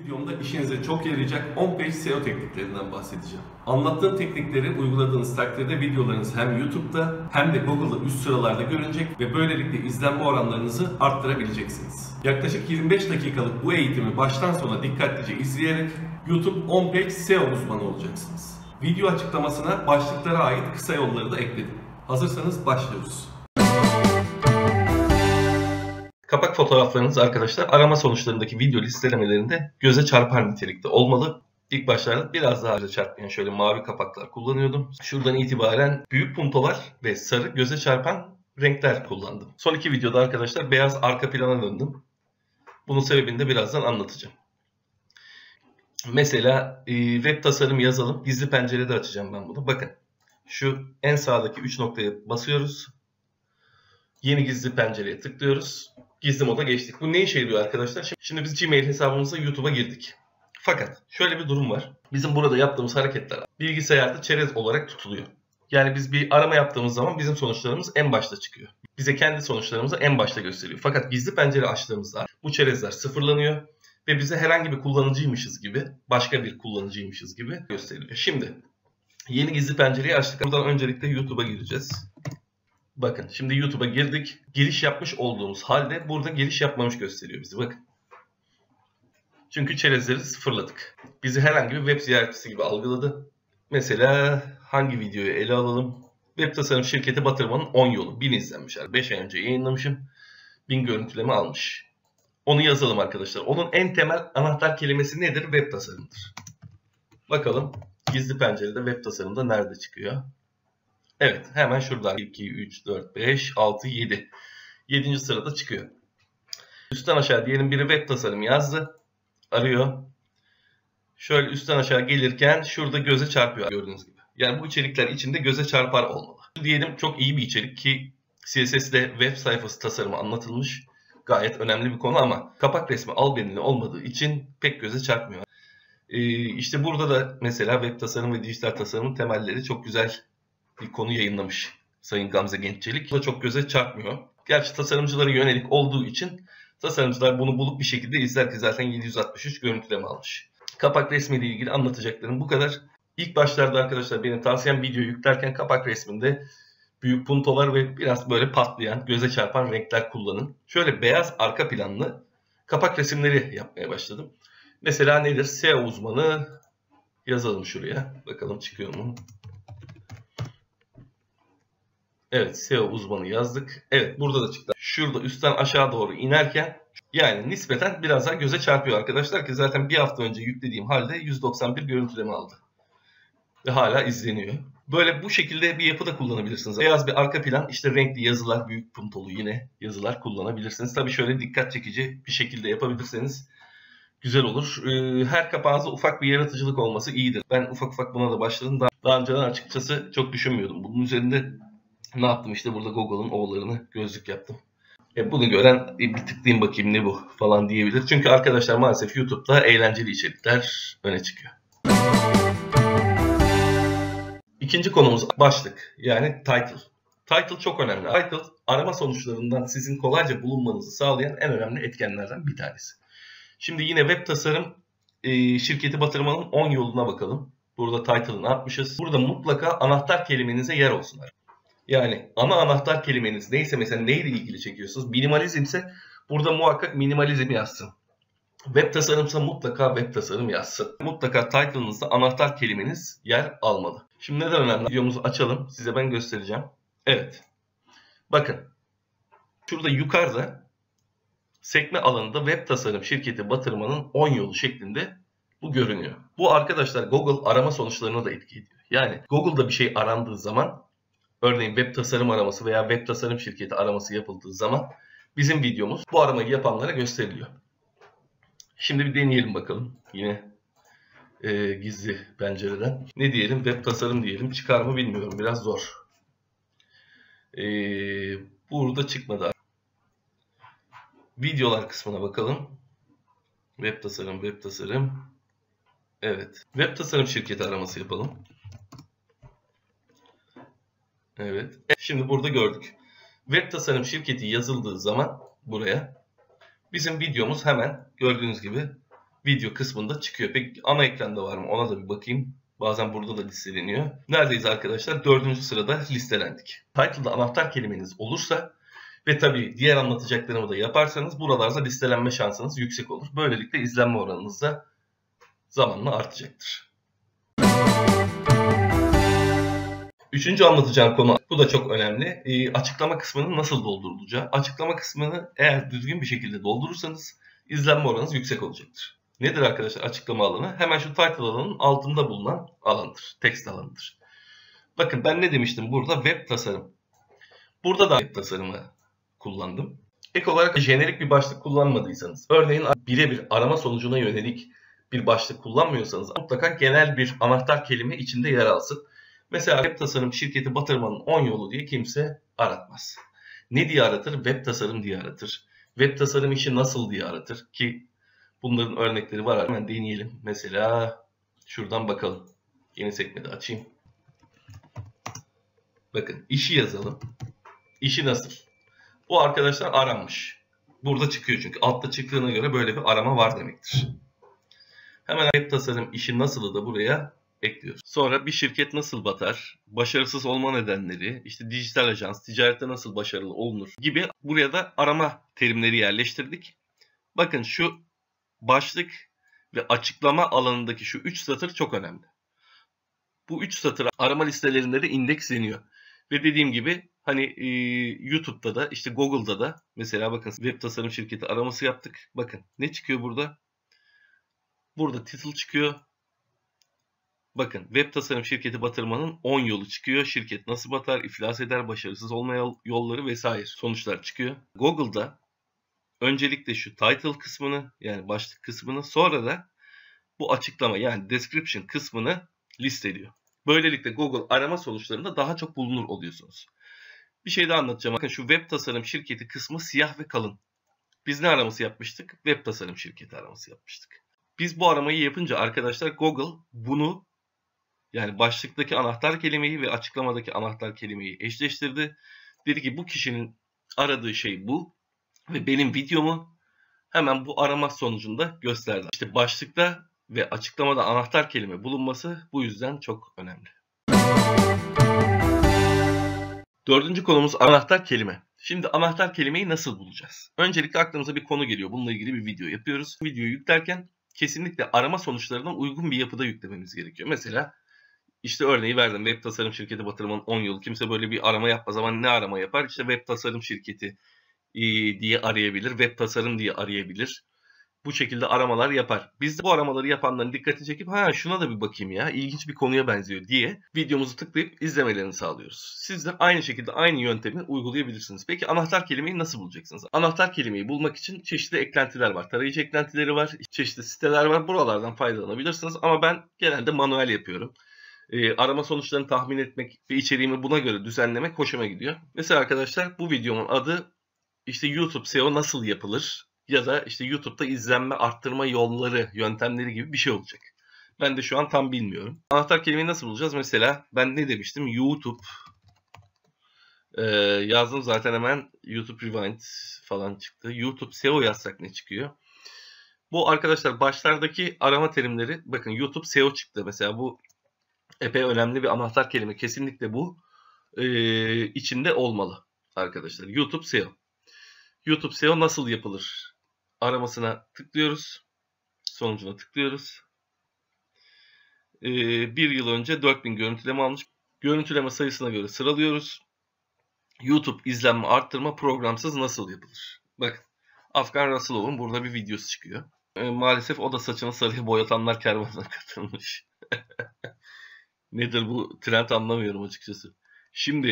Videomda işinize çok yarayacak 10 page SEO tekniklerinden bahsedeceğim. Anlattığım teknikleri uyguladığınız takdirde videolarınız hem YouTube'da hem de Google'da üst sıralarda görünecek ve böylelikle izlenme oranlarınızı arttırabileceksiniz. Yaklaşık 25 dakikalık bu eğitimi baştan sona dikkatlice izleyerek YouTube 10 page SEO uzmanı olacaksınız. Video açıklamasına başlıklara ait kısa yolları da ekledim. Hazırsanız başlıyoruz. Kapak fotoğraflarınız arkadaşlar arama sonuçlarındaki video listelemelerinde göze çarpar nitelikte olmalı. İlk başlarda biraz daha göze çarpmayan şöyle mavi kapaklar kullanıyordum. Şuradan itibaren büyük puntolar ve sarı göze çarpan renkler kullandım. Son iki videoda arkadaşlar beyaz arka plana döndüm. Bunun sebebini de birazdan anlatacağım. Mesela web tasarım yazalım. Gizli pencerede açacağım ben bunu. Bakın şu en sağdaki 3 noktaya basıyoruz. Yeni gizli pencereye tıklıyoruz. Gizli moda geçtik. Bu ne işe yarıyor arkadaşlar? Şimdi biz Gmail hesabımızla YouTube'a girdik. Fakat şöyle bir durum var. Bizim burada yaptığımız hareketler bilgisayarda çerez olarak tutuluyor. Yani biz bir arama yaptığımız zaman bizim sonuçlarımız en başta çıkıyor. Bize kendi sonuçlarımızı en başta gösteriyor. Fakat gizli pencere açtığımızda bu çerezler sıfırlanıyor ve bize herhangi bir kullanıcıymışız gibi, başka bir kullanıcıymışız gibi gösteriliyor. Şimdi yeni gizli pencereyi açtık. Buradan öncelikle YouTube'a gireceğiz. Bakın şimdi YouTube'a girdik. Giriş yapmış olduğumuz halde burada giriş yapmamış gösteriyor bizi. Bakın. Çünkü çerezleri sıfırladık. Bizi herhangi bir web ziyaretçisi gibi algıladı. Mesela hangi videoyu ele alalım? Web tasarım şirketi batırmanın 10 yolu. 1000 izlenmiş. 5 ay önce yayınlamışım. 1000 görüntüleme almış. Onu yazalım arkadaşlar. Onun en temel anahtar kelimesi nedir? Web tasarımdır. Bakalım gizli pencerede web tasarımda nerede çıkıyor? Evet, hemen şurada 2, 3, 4, 5, 6, 7. 7. sırada çıkıyor. Üstten aşağı diyelim biri web tasarımı yazdı. Arıyor. Şöyle üstten aşağı gelirken şurada göze çarpıyor gördüğünüz gibi. Yani bu içerikler içinde göze çarpar olmalı. Diyelim çok iyi bir içerik ki CSS'de web sayfası tasarımı anlatılmış. Gayet önemli bir konu ama kapak resmi albenili olmadığı için pek göze çarpmıyor. İşte burada da mesela web tasarım ve dijital tasarımın temelleri çok güzel bir konu yayınlamış Sayın Gamze Genççelik. Bu da çok göze çarpmıyor. Gerçi tasarımcılara yönelik olduğu için tasarımcılar bunu bulup bir şekilde izler ki zaten 763 görüntüleme almış. Kapak resmiyle ilgili anlatacaklarım bu kadar. İlk başlarda arkadaşlar benim tavsiyem video yüklerken kapak resminde büyük puntolar ve biraz böyle patlayan, göze çarpan renkler kullanın. Şöyle beyaz arka planlı kapak resimleri yapmaya başladım. Mesela nedir? SEO uzmanı yazalım şuraya. Bakalım çıkıyor mu? Evet, SEO uzmanı yazdık. Evet, burada da çıktı. Şurada üstten aşağı doğru inerken yani nispeten biraz daha göze çarpıyor arkadaşlar ki zaten bir hafta önce yüklediğim halde 191 görüntüleme aldı. Ve hala izleniyor. Böyle bu şekilde bir yapı da kullanabilirsiniz. Beyaz bir arka plan, işte renkli yazılar, büyük puntolu yine yazılar kullanabilirsiniz. Tabii şöyle dikkat çekici bir şekilde yapabilirseniz güzel olur. Her kapağınızda ufak bir yaratıcılık olması iyidir. Ben ufak ufak buna da başladım. Daha önceden açıkçası çok düşünmüyordum. Bunun üzerinde ne yaptım işte burada Google'ın oğullarını gözlük yaptım. Bunu gören bir tıklayayım bakayım ne bu falan diyebilir. Çünkü arkadaşlar maalesef YouTube'da eğlenceli içerikler öne çıkıyor. İkinci konumuz başlık yani title. Title çok önemli. Title arama sonuçlarından sizin kolayca bulunmanızı sağlayan en önemli etkenlerden bir tanesi. Şimdi yine web tasarım şirketi batırmanın 10 yoluna bakalım. Burada title'ını atmışız. Burada mutlaka anahtar kelimenize yer olsun. Yani ana anahtar kelimeniz neyse mesela neyle ilgili çekiyorsunuz? Minimalizmse burada muhakkak minimalizm yazsın. Web tasarımsa mutlaka web tasarım yazsın. Mutlaka title'ınızda anahtar kelimeniz yer almalı. Şimdi neden önemli? Videomuzu açalım. Size ben göstereceğim. Evet. Bakın. Şurada yukarıda sekme alanında web tasarım şirketi batırmanın 10 yolu şeklinde bu görünüyor. Bu arkadaşlar Google arama sonuçlarına da etki ediyor. Yani Google'da bir şey arandığı zaman örneğin web tasarım araması veya web tasarım şirketi araması yapıldığı zaman bizim videomuz bu aramayı yapanlara gösteriliyor. Şimdi bir deneyelim bakalım. Yine gizli pencereden. Ne diyelim? Web tasarım diyelim. Çıkar mı bilmiyorum. Biraz zor. Burada çıkmadı. Videolar kısmına bakalım. Web tasarım, web tasarım. Evet. Web tasarım şirketi araması yapalım. Evet. Şimdi burada gördük. Web tasarım şirketi yazıldığı zaman buraya bizim videomuz hemen gördüğünüz gibi video kısmında çıkıyor. Peki ana ekranda var mı? Ona da bir bakayım. Bazen burada da listeleniyor. Neredeyiz arkadaşlar? 4. sırada listelendik. Title'da anahtar kelimeniz olursa ve tabii diğer anlatacaklarımı da yaparsanız buralarda listelenme şansınız yüksek olur. Böylelikle izlenme oranınız da zamanla artacaktır. Üçüncü anlatacağım konu, bu da çok önemli. Açıklama kısmının nasıl doldurulacağı. Açıklama kısmını eğer düzgün bir şekilde doldurursanız izlenme oranınız yüksek olacaktır. Nedir arkadaşlar açıklama alanı? Hemen şu title alanının altında bulunan alandır. Text alanıdır. Bakın ben ne demiştim burada? Web tasarım. Burada da web tasarımı kullandım. Ek olarak jenerik bir başlık kullanmadıysanız, örneğin birebir arama sonucuna yönelik bir başlık kullanmıyorsanız mutlaka genel bir anahtar kelime içinde yer alsın. Mesela web tasarım şirketi batırmanın 10 yolu diye kimse aratmaz. Ne diye aratır? Web tasarım diye aratır. Web tasarım işi nasıl diye aratır ki bunların örnekleri var. Hemen deneyelim. Mesela şuradan bakalım. Yeni sekmede açayım. Bakın işi yazalım. İşi nasıl? Bu arkadaşlar aranmış. Burada çıkıyor çünkü. Altta çıktığına göre böyle bir arama var demektir. Hemen web tasarım işi nasılı da buraya ekliyoruz. Sonra bir şirket nasıl batar? Başarısız olma nedenleri, işte dijital ajans, ticarette nasıl başarılı olunur gibi buraya da arama terimleri yerleştirdik. Bakın şu başlık ve açıklama alanındaki şu 3 satır çok önemli. Bu 3 satır arama listelerinde de indeksleniyor. Ve dediğim gibi hani YouTube'da da işte Google'da da mesela bakın web tasarım şirketi araması yaptık. Bakın ne çıkıyor burada? Burada title çıkıyor. Bakın web tasarım şirketi batırmanın 10 yolu çıkıyor. Şirket nasıl batar, iflas eder, başarısız olma yolları vesaire sonuçlar çıkıyor. Google'da öncelikle şu title kısmını yani başlık kısmını sonra da bu açıklama yani description kısmını listeliyor. Böylelikle Google arama sonuçlarında daha çok bulunur oluyorsunuz. Bir şey daha anlatacağım. Bakın şu web tasarım şirketi kısmı siyah ve kalın. Biz ne araması yapmıştık? Web tasarım şirketi araması yapmıştık. Biz bu aramayı yapınca arkadaşlar Google bunu yani başlıktaki anahtar kelimeyi ve açıklamadaki anahtar kelimeyi eşleştirdi. Dedi ki bu kişinin aradığı şey bu ve benim videomu hemen bu arama sonucunda gösterdi. İşte başlıkta ve açıklamada anahtar kelime bulunması bu yüzden çok önemli. Dördüncü konumuz anahtar kelime. Şimdi anahtar kelimeyi nasıl bulacağız? Öncelikle aklımıza bir konu geliyor. Bununla ilgili bir video yapıyoruz. Videoyu yüklerken kesinlikle arama sonuçlarına uygun bir yapıda yüklememiz gerekiyor. Mesela işte örneği verdim. Web tasarım şirketi batırmanın 10 yolu. Kimse böyle bir arama yapmaz ama ne arama yapar? İşte web tasarım şirketi diye arayabilir. Web tasarım diye arayabilir. Bu şekilde aramalar yapar. Biz de bu aramaları yapanların dikkati çekip şuna da bir bakayım ya ilginç bir konuya benziyor diye videomuzu tıklayıp izlemelerini sağlıyoruz. Siz de aynı şekilde aynı yöntemi uygulayabilirsiniz. Peki anahtar kelimeyi nasıl bulacaksınız? Anahtar kelimeyi bulmak için çeşitli eklentiler var. Tarayıcı eklentileri var, çeşitli siteler var. Buralardan faydalanabilirsiniz ama ben genelde manuel yapıyorum. Arama sonuçlarını tahmin etmek ve içeriğimi buna göre düzenlemek hoşuma gidiyor. Mesela arkadaşlar bu videomun adı işte YouTube SEO nasıl yapılır? Ya da işte YouTube'da izlenme arttırma yolları, yöntemleri gibi bir şey olacak. Ben de şu an tam bilmiyorum. Anahtar kelimeyi nasıl bulacağız? Mesela ben ne demiştim? YouTube yazdım zaten hemen YouTube Rewind falan çıktı. YouTube SEO yazsak ne çıkıyor? Bu arkadaşlar başlardaki arama terimleri bakın YouTube SEO çıktı. Mesela bu epey önemli bir anahtar kelime. Kesinlikle bu içinde olmalı arkadaşlar. YouTube SEO. YouTube SEO nasıl yapılır? Aramasına tıklıyoruz. Sonucuna tıklıyoruz. Bir yıl önce 4000 görüntüleme almış. Görüntüleme sayısına göre sıralıyoruz. YouTube izlenme arttırma programsız nasıl yapılır? Bakın Afgan Russellov'un burada bir videosu çıkıyor. Maalesef o da saçını sarıya boyatanlar kervanına katılmış. Nedir bu trend anlamıyorum açıkçası. Şimdi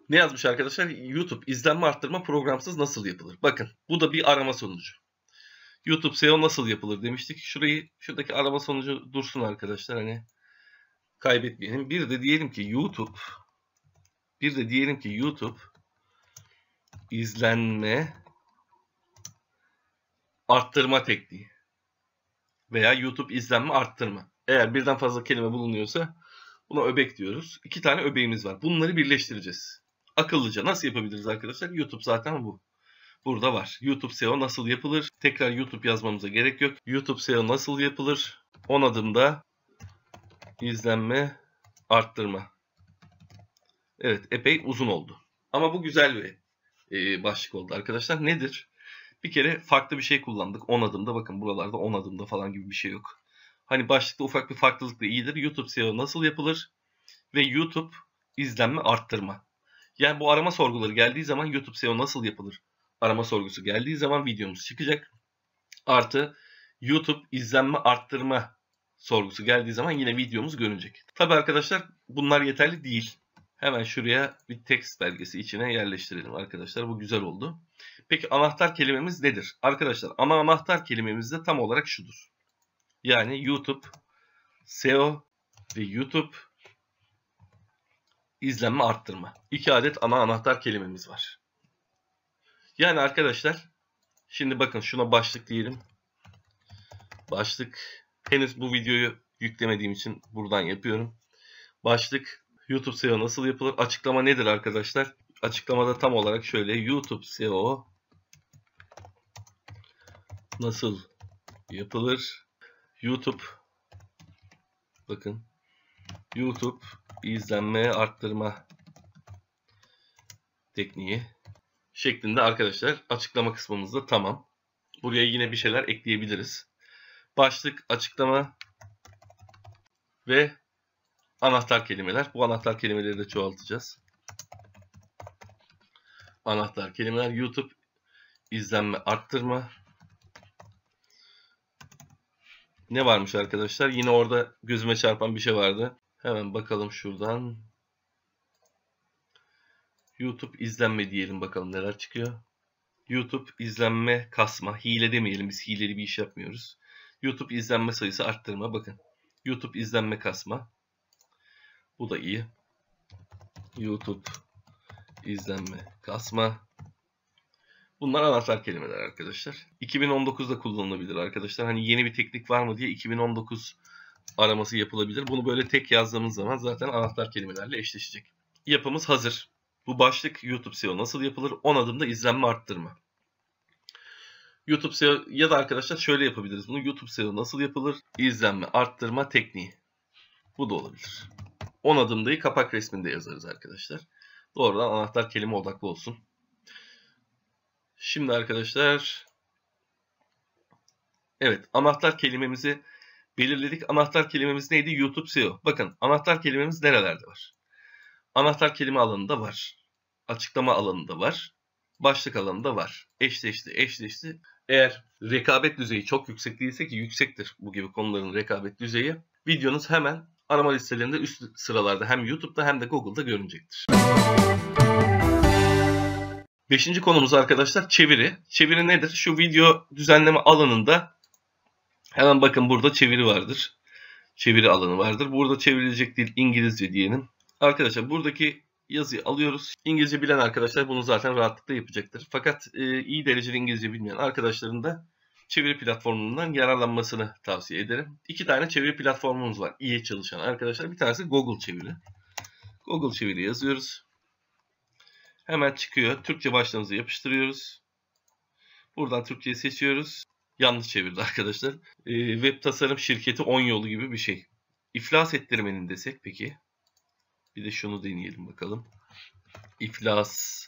ne yazmış arkadaşlar? YouTube izlenme arttırma programsız nasıl yapılır? Bakın bu da bir arama sonucu. YouTube SEO nasıl yapılır demiştik. Şuradaki arama sonucu dursun arkadaşlar. Hani kaybetmeyelim. Bir de diyelim ki YouTube izlenme arttırma tekniği veya YouTube izlenme arttırma. Eğer birden fazla kelime bulunuyorsa buna öbek diyoruz. 2 tane öbeğimiz var. Bunları birleştireceğiz. Akıllıca nasıl yapabiliriz arkadaşlar? YouTube zaten bu. burada var. YouTube SEO nasıl yapılır? Tekrar YouTube yazmamıza gerek yok. YouTube SEO nasıl yapılır? 10 adımda izlenme arttırma. Evet, epey uzun oldu. Ama bu güzel bir başlık oldu arkadaşlar. Nedir? Bir kere farklı bir şey kullandık. 10 adımda, bakın buralarda 10 adımda falan gibi bir şey yok. Hani başlıkta ufak bir farklılık da iyidir. YouTube SEO nasıl yapılır? Ve YouTube izlenme arttırma. Yani bu arama sorguları geldiği zaman YouTube SEO nasıl yapılır? Arama sorgusu geldiği zaman videomuz çıkacak. Artı YouTube izlenme arttırma sorgusu geldiği zaman yine videomuz görünecek. Tabi arkadaşlar bunlar yeterli değil. Hemen şuraya bir text belgesi içine yerleştirelim arkadaşlar. Bu güzel oldu. Peki anahtar kelimemiz nedir? Arkadaşlar ana anahtar kelimemiz de tam olarak şudur. Yani YouTube SEO ve YouTube izlenme arttırma. 2 adet ana anahtar kelimemiz var. Yani arkadaşlar şimdi bakın şuna başlık diyelim. Başlık, henüz bu videoyu yüklemediğim için buradan yapıyorum. Başlık YouTube SEO nasıl yapılır? Açıklama nedir arkadaşlar? Açıklamada tam olarak şöyle: YouTube SEO nasıl yapılır? YouTube, bakın, YouTube izlenme arttırma tekniği şeklinde arkadaşlar açıklama kısmımızda tamam. Buraya yine bir şeyler ekleyebiliriz. Başlık, açıklama ve anahtar kelimeler. Bu anahtar kelimeleri de çoğaltacağız. Anahtar kelimeler YouTube izlenme arttırma. Ne varmış arkadaşlar? Yine orada gözüme çarpan bir şey vardı. Hemen bakalım şuradan. YouTube izlenme diyelim, bakalım neler çıkıyor. YouTube izlenme kasma. Hile demeyelim, biz hileli bir iş yapmıyoruz. YouTube izlenme sayısı arttırma. Bakın. YouTube izlenme kasma. Bu da iyi. YouTube izlenme kasma. Bunlar anahtar kelimeler arkadaşlar. 2019'da kullanılabilir arkadaşlar. Hani yeni bir teknik var mı diye 2019 araması yapılabilir. Bunu böyle tek yazdığımız zaman zaten anahtar kelimelerle eşleşecek. Yapımız hazır. Bu başlık YouTube SEO nasıl yapılır? 10 adımda izlenme arttırma. YouTube SEO ya da arkadaşlar şöyle yapabiliriz bunu. YouTube SEO nasıl yapılır? İzlenme arttırma tekniği. Bu da olabilir. 10 adımdayı kapak resminde yazarız arkadaşlar. Doğrudan anahtar kelime odaklı olsun. Şimdi arkadaşlar, evet, anahtar kelimemizi belirledik. Anahtar kelimemiz neydi? YouTube SEO. Bakın anahtar kelimemiz nerelerde var? Anahtar kelime alanında var. Açıklama alanında var. Başlık alanında var. Eşleşti. Eğer rekabet düzeyi çok yüksek değilse, ki yüksektir bu gibi konuların rekabet düzeyi, videonuz hemen arama listelerinde üst sıralarda hem YouTube'da hem de Google'da görünecektir. 5. konumuz arkadaşlar çeviri. Çeviri nedir? Şu video düzenleme alanında hemen bakın burada çeviri vardır. Çeviri alanı vardır. Burada çevrilecek dil İngilizce diyelim. Arkadaşlar buradaki yazıyı alıyoruz. İngilizce bilen arkadaşlar bunu zaten rahatlıkla yapacaktır. Fakat iyi derecede İngilizce bilmeyen arkadaşların da çeviri platformundan yararlanmasını tavsiye ederim. 2 tane çeviri platformumuz var iyi çalışan arkadaşlar. Bir tanesi Google Çeviri. Google Çeviri yazıyoruz. Hemen çıkıyor. Türkçe başlığımızı yapıştırıyoruz. Buradan Türkçeyi seçiyoruz. Yanlış çevirdi arkadaşlar. Web tasarım şirketi 10 yolu gibi bir şey. İflas ettirmenin desek peki. Bir de şunu deneyelim bakalım. İflas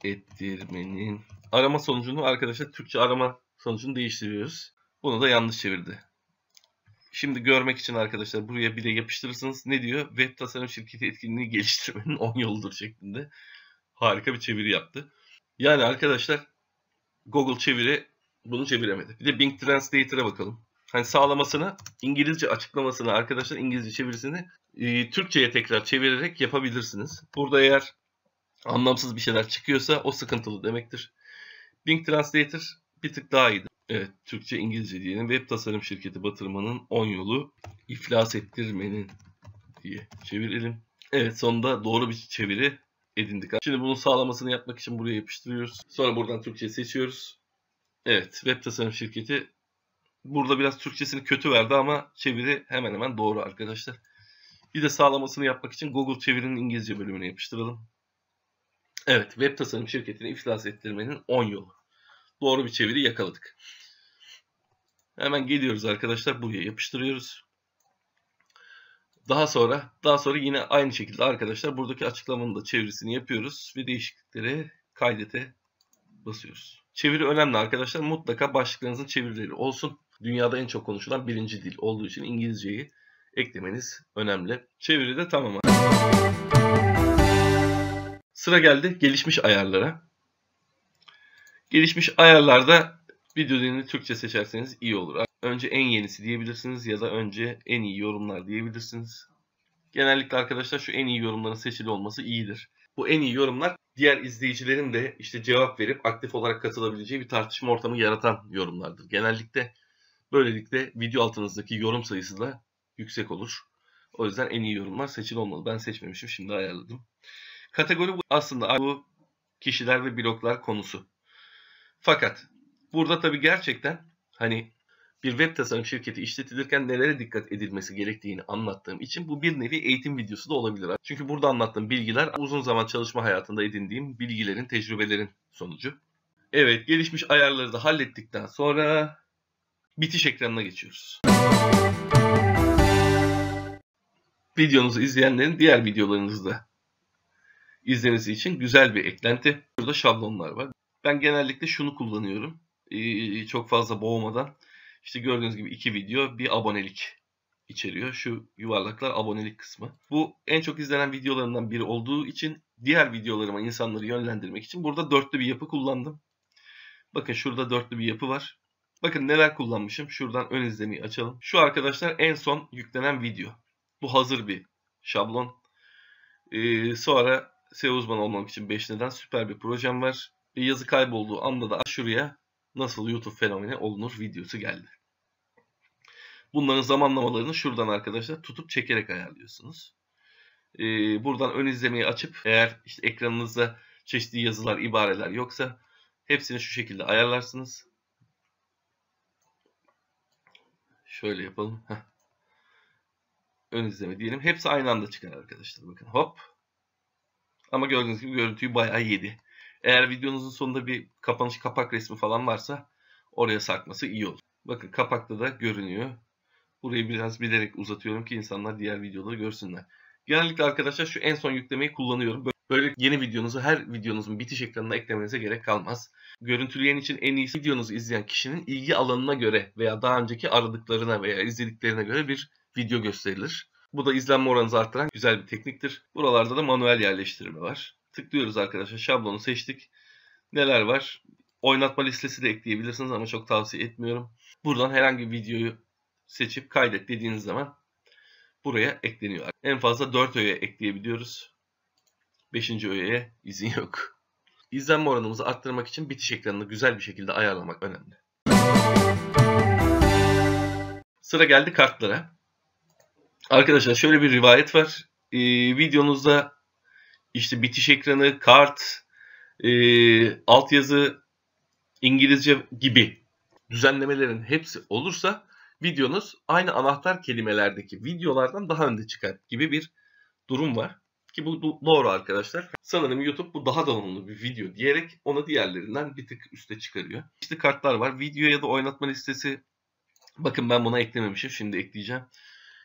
ettirmenin arama sonucunu arkadaşlar Türkçe arama sonucunu değiştiriyoruz. Bunu da yanlış çevirdi. Şimdi görmek için arkadaşlar buraya bir de yapıştırırsınız. Ne diyor? Web tasarım şirketi etkinliği geliştirmenin 10 yoludur şeklinde. Harika bir çeviri yaptı. Yani arkadaşlar Google çeviri bunu çeviremedi. Bir de Bing Translator'a bakalım. Hani sağlamasını, İngilizce açıklamasını arkadaşlar, İngilizce çevirisini Türkçe'ye tekrar çevirerek yapabilirsiniz. Burada eğer anlamsız bir şeyler çıkıyorsa o sıkıntılı demektir. Bing Translator bir tık daha iyiydi. Evet, Türkçe İngilizce diyelim. Web tasarım şirketi batırmanın 10 yolu iflas ettirmenin diye çevirelim. Evet, sonunda doğru bir çeviri edindik. Şimdi bunun sağlamasını yapmak için buraya yapıştırıyoruz. Sonra buradan Türkçe seçiyoruz. Evet, web tasarım şirketi burada biraz Türkçesini kötü verdi ama çeviri hemen hemen doğru arkadaşlar. Bir de sağlamasını yapmak için Google çevirinin İngilizce bölümüne yapıştıralım. Evet, web tasarım şirketini iflas ettirmenin 10 yolu. Doğru bir çeviri yakaladık. Hemen geliyoruz arkadaşlar, buraya yapıştırıyoruz. Daha sonra yine aynı şekilde arkadaşlar buradaki açıklamanın da çevirisini yapıyoruz ve değişiklikleri kaydete basıyoruz. Çeviri önemli arkadaşlar. Mutlaka başlıklarınızın çevirileri olsun. Dünyada en çok konuşulan birinci dil olduğu için İngilizceyi eklemeniz önemli. Çeviri de tamam. Sıra geldi gelişmiş ayarlara. Gelişmiş ayarlarda video dilini Türkçe seçerseniz iyi olur. Önce en yenisi diyebilirsiniz ya da önce en iyi yorumlar diyebilirsiniz. Genellikle arkadaşlar şu en iyi yorumların seçili olması iyidir. Bu en iyi yorumlar diğer izleyicilerin de işte cevap verip aktif olarak katılabileceği bir tartışma ortamı yaratan yorumlardır. Genellikle böylelikle video altınızdaki yorum sayısı da yüksek olur. O yüzden en iyi yorumlar seçili olmalı. Ben seçmemişim, şimdi ayarladım. Kategori aslında bu kişiler ve bloglar konusu. Fakat burada tabii gerçekten hani bir web tasarım şirketi işletilirken nelere dikkat edilmesi gerektiğini anlattığım için bu bir nevi eğitim videosu da olabilir. Çünkü burada anlattığım bilgiler uzun zaman çalışma hayatında edindiğim bilgilerin, tecrübelerin sonucu. Evet, gelişmiş ayarları da hallettikten sonra bitiş ekranına geçiyoruz. Videonuzu izleyenlerin diğer videolarınızı da izlemesi için güzel bir eklenti. Burada şablonlar var. Ben genellikle şunu kullanıyorum. Çok fazla boğmadan. İşte gördüğünüz gibi 2 video, bir abonelik içeriyor. Şu yuvarlaklar abonelik kısmı. Bu en çok izlenen videolarından biri olduğu için diğer videolarıma insanları yönlendirmek için burada dörtlü bir yapı kullandım. Bakın şurada dörtlü bir yapı var. Bakın neler kullanmışım. Şuradan ön izlemeyi açalım. Şu arkadaşlar en son yüklenen video. Bu hazır bir şablon. Sonra SEO uzmanı olmak için 5 neden süper bir projem var. Yazı kaybolduğu anda da şuraya nasıl YouTube fenomeni olunur videosu geldi. Bunların zamanlamalarını şuradan arkadaşlar tutup çekerek ayarlıyorsunuz. Buradan ön izlemeyi açıp eğer işte ekranınızda çeşitli yazılar, ibareler yoksa hepsini şu şekilde ayarlarsınız. Şöyle yapalım. Ön izleme diyelim. Hepsi aynı anda çıkar arkadaşlar. Bakın hop. Ama gördüğünüz gibi görüntüyü bayağı yedi. Eğer videonuzun sonunda bir kapanış kapak resmi falan varsa oraya sarkması iyi olur. Bakın kapakta da görünüyor. Burayı biraz bilerek uzatıyorum ki insanlar diğer videoları görsünler. Genellikle arkadaşlar şu en son yüklemeyi kullanıyorum. Böyle yeni videonuzu her videonuzun bitiş ekranına eklemenize gerek kalmaz. Görüntüleyen için en iyisi videonuzu izleyen kişinin ilgi alanına göre veya daha önceki aradıklarına veya izlediklerine göre bir video gösterilir. Bu da izlenme oranınızı arttıran güzel bir tekniktir. Buralarda da manuel yerleştirme var. Tıklıyoruz arkadaşlar. Şablonu seçtik. Neler var? Oynatma listesi de ekleyebilirsiniz ama çok tavsiye etmiyorum. Buradan herhangi bir videoyu seçip kaydet dediğiniz zaman buraya ekleniyor. En fazla 4 öğe ekleyebiliyoruz. 5. öğeye izin yok. İzlenme oranımızı arttırmak için bitiş ekranını güzel bir şekilde ayarlamak önemli. Sıra geldi kartlara. Arkadaşlar şöyle bir rivayet var. Videonuzda işte bitiş ekranı, kart, altyazı, İngilizce gibi düzenlemelerin hepsi olursa videonuz aynı anahtar kelimelerdeki videolardan daha önde çıkar gibi bir durum var. Ki bu doğru arkadaşlar. Sanırım YouTube bu daha donanımlı bir video diyerek onu diğerlerinden bir tık üste çıkarıyor. İşte kartlar var. Video ya da oynatma listesi. Bakın ben buna eklememişim. Şimdi ekleyeceğim.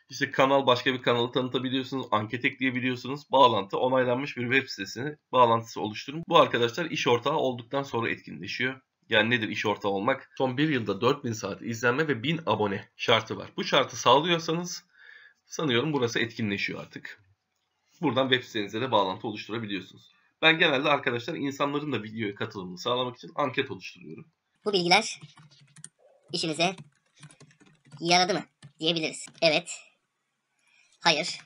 İşte kanal, başka bir kanalı tanıtabiliyorsunuz. Anket ekleyebiliyorsunuz. Bağlantı, onaylanmış bir web sitesini bağlantısı oluşturun. Bu arkadaşlar iş ortağı olduktan sonra etkinleşiyor. Yani nedir iş ortağı olmak? Son bir yılda 4000 saat izlenme ve 1000 abone şartı var. Bu şartı sağlıyorsanız sanıyorum burası etkinleşiyor artık. Buradan web sitenize de bağlantı oluşturabiliyorsunuz. Ben genelde arkadaşlar insanların da videoya katılımını sağlamak için anket oluşturuyorum. Bu bilgiler işinize yaradı mı diyebiliriz. Evet. Hayır.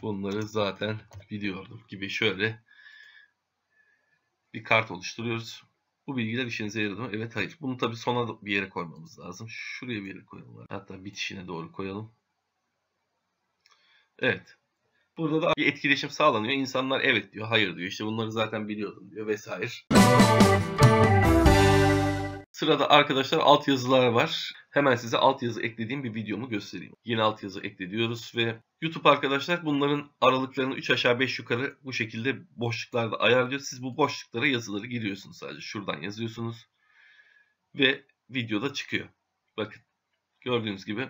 Bunları zaten biliyordum gibi şöyle bir kart oluşturuyoruz. Bu bilgiler işinize yaradı mı? Evet, hayır. Bunu tabii sona bir yere koymamız lazım. Şuraya bir yere koyalım. Hatta bitişine doğru koyalım. Evet. Burada da bir etkileşim sağlanıyor. İnsanlar evet diyor, hayır diyor. İşte bunları zaten biliyordum diyor vesaire. Sırada arkadaşlar altyazılar var. Hemen size altyazı eklediğim bir videomu göstereyim. Yeni altyazı ekliyoruz ve YouTube arkadaşlar bunların aralıklarını 3 aşağı 5 yukarı bu şekilde boşluklarda ayarlıyor. Siz bu boşluklara yazıları giriyorsunuz sadece. Şuradan yazıyorsunuz ve videoda çıkıyor. Bakın gördüğünüz gibi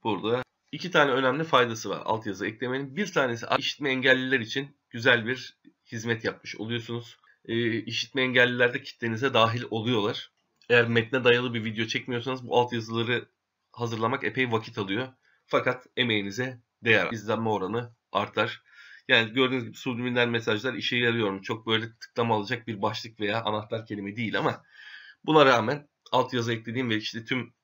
burada 2 tane önemli faydası var altyazı eklemenin. Bir tanesi işitme engelliler için güzel bir hizmet yapmış oluyorsunuz. İşitme engelliler de kitlenize dahil oluyorlar. Eğer metne dayalı bir video çekmiyorsanız bu altyazıları hazırlamak epey vakit alıyor. Fakat emeğinize değer. İzlenme oranı artar. Yani gördüğünüz gibi subliminal mesajlar işe yarıyor mu? Çok böyle tıklama alacak bir başlık veya anahtar kelime değil ama buna rağmen altyazı eklediğim ve işte tüm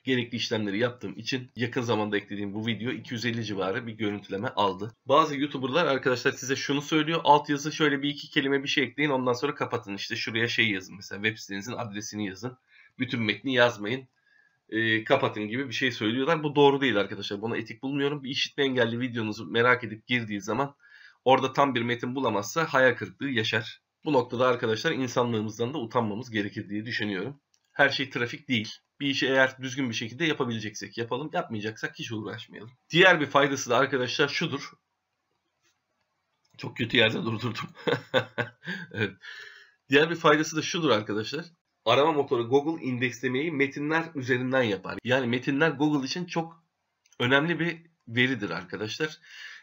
gerekli işlemleri yaptığım için yakın zamanda eklediğim bu video 250 civarı bir görüntüleme aldı. Bazı YouTuber'lar arkadaşlar size şunu söylüyor. Altyazı şöyle bir iki kelime bir şey ekleyin ondan sonra kapatın. İşte şuraya şey yazın mesela web sitenizin adresini yazın. Bütün metni yazmayın. Kapatın gibi bir şey söylüyorlar. Bu doğru değil arkadaşlar. Buna etik bulmuyorum. Bir işitme engelli videonuzu merak edip girdiği zaman orada tam bir metin bulamazsa hayal kırıklığı yaşar. Bu noktada arkadaşlar insanlığımızdan da utanmamız gerekir diye düşünüyorum. Her şey trafik değil. Bir işi eğer düzgün bir şekilde yapabileceksek yapalım. Yapmayacaksak hiç uğraşmayalım. Diğer bir faydası da arkadaşlar şudur. Çok kötü yerde durdurdum. Evet. Diğer bir faydası da şudur arkadaşlar. Arama motoru Google indekslemeyi metinler üzerinden yapar. Yani metinler Google için çok önemli bir veridir arkadaşlar.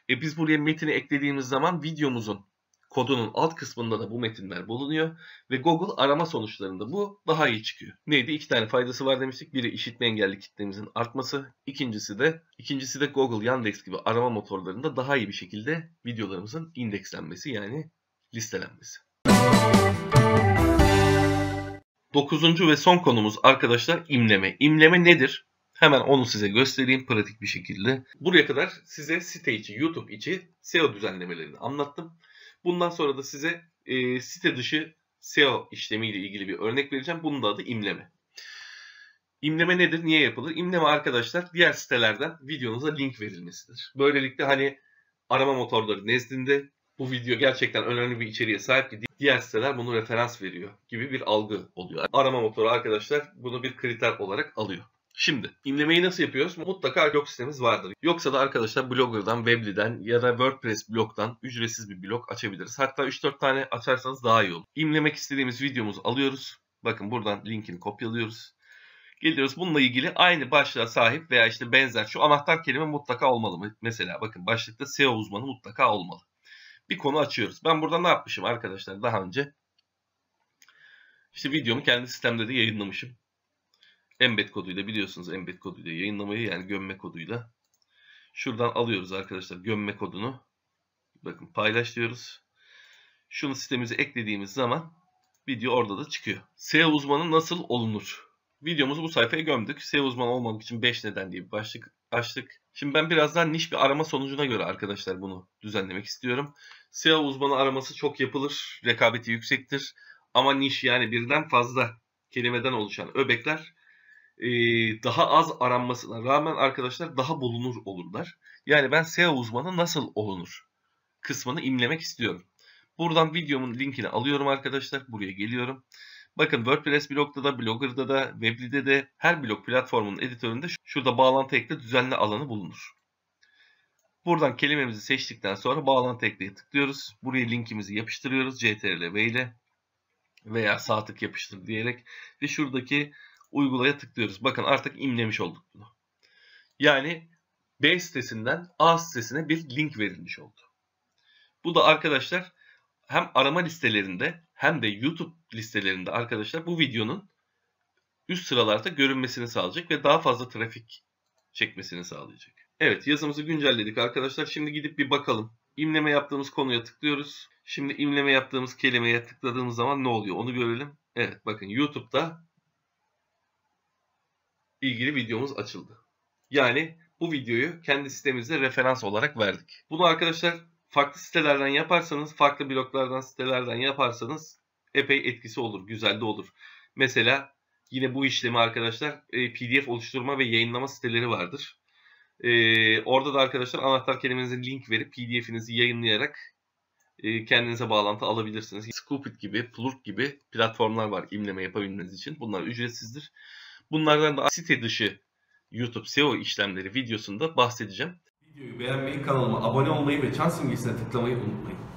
Biz buraya metini eklediğimiz zaman videomuzun kodunun alt kısmında da bu metinler bulunuyor. Ve Google arama sonuçlarında bu daha iyi çıkıyor. Neydi? 2 tane faydası var demiştik. Biri işitme engelli kitlemizin artması. İkincisi de Google, Yandex gibi arama motorlarında daha iyi bir şekilde videolarımızın indekslenmesi yani listelenmesi. 9. ve son konumuz arkadaşlar imleme. İmleme nedir? Hemen onu size göstereyim pratik bir şekilde. Buraya kadar size site içi, YouTube içi SEO düzenlemelerini anlattım. Bundan sonra da size site dışı SEO işlemiyle ilgili bir örnek vereceğim. Bunun da adı imleme. İmleme nedir? Niye yapılır? İmleme arkadaşlar diğer sitelerden videonuza link verilmesidir. Böylelikle hani arama motorları nezdinde bu video gerçekten önemli bir içeriğe sahip ki diğer siteler bunu referans veriyor gibi bir algı oluyor. Arama motoru arkadaşlar bunu bir kriter olarak alıyor. Şimdi imlemeyi nasıl yapıyoruz? Mutlaka blog sitemiz vardır. Yoksa da arkadaşlar Blogger'dan, Weebly'den ya da WordPress blogdan ücretsiz bir blog açabiliriz. Hatta 3-4 tane açarsanız daha iyi olur. İmlemek istediğimiz videomuzu alıyoruz. Bakın buradan linkini kopyalıyoruz. Geliyoruz bununla ilgili aynı başlığa sahip veya işte benzer şu anahtar kelime mutlaka olmalı mı? Mesela bakın başlıkta SEO uzmanı mutlaka olmalı. Bir konu açıyoruz. Ben burada ne yapmışım arkadaşlar daha önce? İşte videomu kendi sistemde de yayınlamışım. Embed koduyla biliyorsunuz embed koduyla yayınlamayı yani gömme koduyla. Şuradan alıyoruz arkadaşlar gömme kodunu. Bakın paylaş diyoruz. Şunu sitemize eklediğimiz zaman video orada da çıkıyor. SEO uzmanı nasıl olunur? Videomuzu bu sayfaya gömdük. SEO uzmanı olmak için 5 neden diye bir başlık açtık. Şimdi ben biraz daha niş bir arama sonucuna göre arkadaşlar bunu düzenlemek istiyorum. SEO uzmanı araması çok yapılır. Rekabeti yüksektir. Ama niş yani birden fazla kelimeden oluşan öbekler daha az aranmasına rağmen arkadaşlar daha bulunur olurlar. Yani ben SEO uzmanı nasıl olunur kısmını imlemek istiyorum. Buradan videomun linkini alıyorum arkadaşlar. Buraya geliyorum. Bakın WordPress blogda da, Blogger'da da, Weebly'de de her blog platformunun editöründe şurada bağlantı ekle düzenle alanı bulunur. Buradan kelimemizi seçtikten sonra bağlantı ekleye tıklıyoruz. Buraya linkimizi yapıştırıyoruz CTRL V ile veya sağ tık yapıştır diyerek ve şuradaki uygulaya tıklıyoruz. Bakın artık imlemiş olduk bunu. Yani B sitesinden A sitesine bir link verilmiş oldu. Bu da arkadaşlar hem arama listelerinde hem de YouTube listelerinde arkadaşlar bu videonun üst sıralarda görünmesini sağlayacak ve daha fazla trafik çekmesini sağlayacak. Evet yazımızı güncelledik arkadaşlar. Şimdi gidip bir bakalım. İmleme yaptığımız konuya tıklıyoruz. Şimdi imleme yaptığımız kelimeye tıkladığımız zaman ne oluyor onu görelim. Evet bakın YouTube'da ilgili videomuz açıldı. Yani bu videoyu kendi sitemizde referans olarak verdik. Bunu arkadaşlar farklı sitelerden yaparsanız, farklı bloglardan, sitelerden yaparsanız epey etkisi olur, güzel de olur. Mesela yine bu işlemi arkadaşlar PDF oluşturma ve yayınlama siteleri vardır. Orada da arkadaşlar anahtar kelimenizin link verip PDF'inizi yayınlayarak kendinize bağlantı alabilirsiniz. Scoopit gibi, Plurk gibi platformlar var imleme yapabilmeniz için. Bunlar ücretsizdir. Bunlardan da site dışı YouTube SEO işlemleri videosunda bahsedeceğim. Videoyu beğenmeyi, kanalıma abone olmayı ve çan simgesine tıklamayı unutmayın.